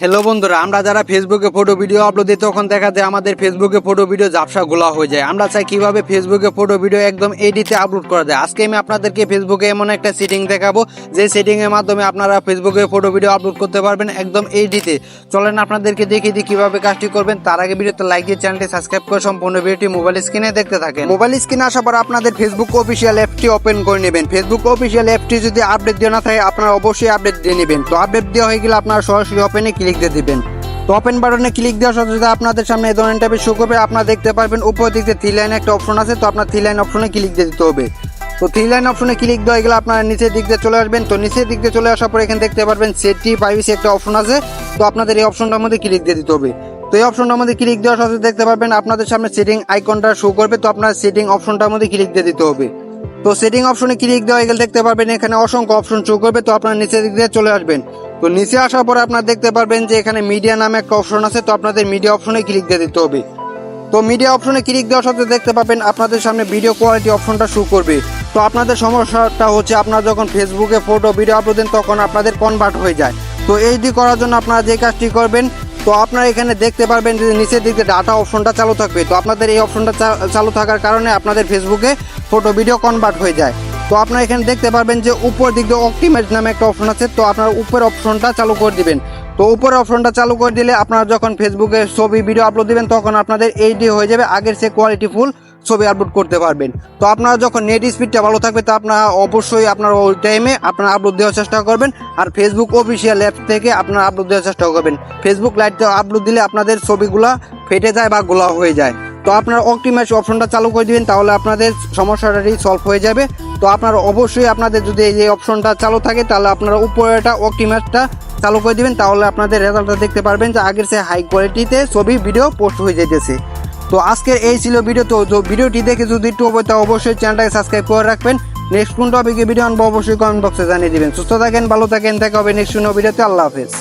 Hello বন্ধুরা, আমরা যারা ফেসবুকে ফটো ভিডিও আপলোড দিই তখন দেখা যায় আমাদের ফেসবুকে ফটো ভিডিও ঝাপসা গোলা হয়ে যায়। আমরা চাই কিভাবে ফেসবুকে ফটো ভিডিও একদম এডিটে আপলোড করা যায়। আজকে আমি আপনাদেরকে ফেসবুকে এমন একটা সেটিং দেখাবো যে সেটিং এর মাধ্যমে আপনারা ফেসবুকে ফটো ভিডিও আপলোড করতে পারবেন একদম এডিটে। চলেন আপনাদেরকে দেখিয়ে দিই কিভাবে কাজটি করবেন। তার আগে ভিডিওতে লাইক দিয়ে চ্যানেলটি সাবস্ক্রাইব করে সম্পূর্ণ ভিডিওটি মোবাইল স্ক্রিনে দেখতে থাকেন। মোবাইল স্ক্রিনে আসার পর আপনাদের ফেসবুক অফিসিয়াল অ্যাপটি ওপেন করে নেবেন। ফেসবুক অফিসিয়াল অ্যাপটি যদি আপডেট দেওয়া না থাকে আপনারা অবশ্যই আপডেট দিয়ে নেবেন। তো আপডেট দেওয়া হয়ে গেলে আপনারা সরাসরি ওপেনে ক্লিক দিয়ে দিবেন। তো ওপেন বাটনে ক্লিক দেওয়ার সাথে সাথে আপনাদের সামনে এই ধরনের টাইপের শো করবে। আপনারা দেখতে পারবেন উপর দিকে থ্রি লাইন একটা অপশন আছে, তো আপনার থ্রি লাইন অপশনে ক্লিক দিয়ে দিতে হবে। তো থ্রি লাইন অপশনে ক্লিক দেওয়া গেলে আপনারা নিচের দিক দিয়ে চলে আসবেন। তো নিচের দিক দিয়ে চলে আসার পর এখানে দেখতে পারবেন সেটি প্রাইভেসি একটা অপশন আছে, তো আপনাদের এই অপশনটার মধ্যে ক্লিক দিয়ে দিতে হবে। তো এই অপশনটার মধ্যে ক্লিক দেওয়ার সাথে দেখতে পারবেন আপনাদের সামনে সেটিং আইকনটা শো করবে, তো আপনার সেটিং অপশনটার মধ্যে ক্লিক দিয়ে দিতে হবে। তো সেটিং অপশনে ক্লিক দেওয়া গেলে দেখতে পারবেন এখানে অসংখ্য অপশন শো করবে, তো আপনারা নিচের দিক দিয়ে চলে আসবেন। তো নিচে আসার পরে আপনারা দেখতে পারবেন যে এখানে মিডিয়া নামে একটা অপশন আছে, তো আপনাদের মিডিয়া অপশনে ক্লিক দিয়ে দিতে হবে। তো মিডিয়া অপশনে ক্লিক দেওয়ার সাথে দেখতে পাবেন আপনাদের সামনে ভিডিও কোয়ালিটি অপশনটা শো করবে। তো আপনাদের সমস্যাটা হচ্ছে আপনারা যখন ফেসবুকে ফটো ভিডিও আপলোড দেন তখন আপনাদের কনভার্ট হয়ে যায়। তো এইটি করার জন্য আপনারা যে কাজটি করবেন, তো আপনারা এখানে দেখতে পারবেন যে নিচের দিকে ডাটা অপশনটা চালু থাকবে। তো আপনাদের এই অপশনটা চালু থাকার কারণে আপনাদের ফেসবুকে ফটো ভিডিও কনভার্ট হয়ে যায়। তো আপনারা এখানে দেখতে পারবেন যে উপর দিক দিয়ে অপটিমাইজ নামে একটা অপশন আছে, তো আপনারা উপরের অপশনটা চালু করে দিবেন। তো উপরের অপশনটা চালু করে দিলে আপনারা যখন ফেসবুকে ছবি ভিডিও আপলোড দিবেন তখন আপনাদের এইচডি হয়ে যাবে, আগের চেয়ে কোয়ালিটি ফুল ছবি আপলোড করতে পারবেন। তো আপনারা যখন নেট স্পিডটা ভালো থাকবে তো আপনারা অবশ্যই আপনারা ওই টাইমে আপনারা আপলোড দেওয়ার চেষ্টা করবেন। আর ফেসবুক অফিসিয়াল অ্যাপ থেকে আপনারা আপলোড দেওয়ার চেষ্টা করবেন। ফেসবুক লাইটে আপলোড দিলে আপনাদের ছবিগুলা ফেটে যায় বা গোলা হয়ে যায়। তো আপনারা অপটিমাইজ অপশনটা চালু করে দিবেন, তাহলে আপনাদের সমস্যাটাই সলভ হয়ে যাবে। তো আপনারা অবশ্যই আপনাদের যদি এই অপশনটা চালু থাকে তাহলে আপনারা উপরেটা অপটিমাইজটা চালু করে দিবেন, তাহলে আপনাদের রেজাল্টটা দেখতে পারবেন যে আগের চেয়ে হাই কোয়ালিটিতে ছবি ভিডিও পোস্ট হয়ে যেতেছে। তো আজকের এই ছিল ভিডিও। তো ভিডিওটি দেখে যদি একটু অবশ্যই চ্যানেলটাকে সাবস্ক্রাইব করে রাখবেন। নেক্সট কোন টপিকে ভিডিও আনবো অবশ্যই কমেন্ট বক্সে জানিয়ে দিবেন। সুস্থ থাকেন, ভালো থাকেন, দেখা হবে নেক্সট কোনো ভিডিওতে। আল্লাহ হাফেজ।